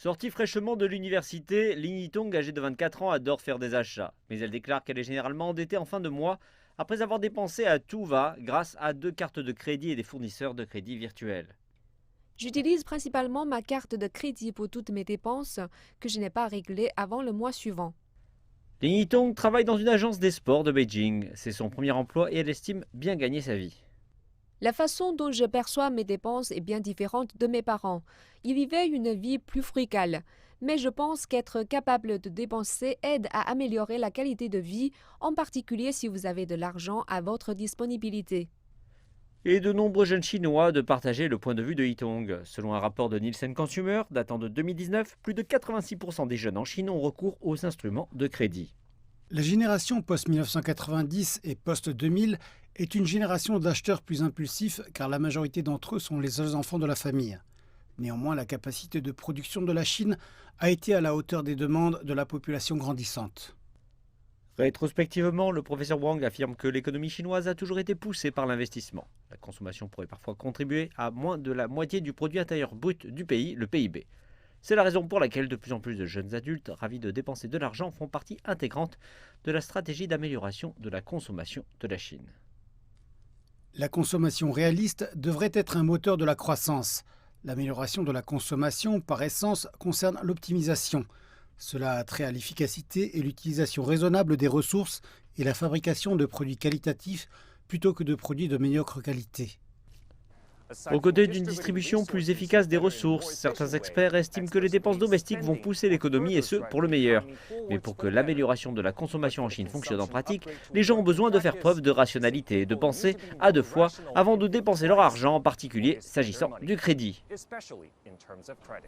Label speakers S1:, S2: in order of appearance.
S1: Sortie fraîchement de l'université, Ling Yitong, âgée de 24 ans, adore faire des achats. Mais elle déclare qu'elle est généralement endettée en fin de mois après avoir dépensé à tout va grâce à 2 cartes de crédit et des fournisseurs de crédit virtuels.
S2: J'utilise principalement ma carte de crédit pour toutes mes dépenses que je n'ai pas réglées avant le mois suivant.
S1: Ling Yitong travaille dans une agence des sports de Beijing. C'est son premier emploi et elle estime bien gagner sa vie.
S2: La façon dont je perçois mes dépenses est bien différente de mes parents. Ils vivaient une vie plus frugale. Mais je pense qu'être capable de dépenser aide à améliorer la qualité de vie, en particulier si vous avez de l'argent à votre disponibilité.
S1: Et de nombreux jeunes Chinois de partager le point de vue de Yitong. Selon un rapport de Nielsen Consumer datant de 2019, plus de 86% des jeunes en Chine ont recours aux instruments de crédit.
S3: La génération post-1990 et post-2000 est une génération d'acheteurs plus impulsifs car la majorité d'entre eux sont les seuls enfants de la famille. Néanmoins, la capacité de production de la Chine a été à la hauteur des demandes de la population grandissante.
S1: Rétrospectivement, le professeur Wang affirme que l'économie chinoise a toujours été poussée par l'investissement. La consommation pourrait parfois contribuer à moins de la moitié du produit intérieur brut du pays, le PIB. C'est la raison pour laquelle de plus en plus de jeunes adultes ravis de dépenser de l'argent font partie intégrante de la stratégie d'amélioration de la consommation de la Chine.
S3: La consommation réaliste devrait être un moteur de la croissance. L'amélioration de la consommation, par essence, concerne l'optimisation. Cela a trait à l'efficacité et l'utilisation raisonnable des ressources et la fabrication de produits qualitatifs plutôt que de produits de médiocre qualité.
S1: Aux côtés d'une distribution plus efficace des ressources, certains experts estiment que les dépenses domestiques vont pousser l'économie et ce, pour le meilleur. Mais pour que l'amélioration de la consommation en Chine fonctionne en pratique, les gens ont besoin de faire preuve de rationalité et de penser à 2 fois avant de dépenser leur argent, en particulier s'agissant du crédit.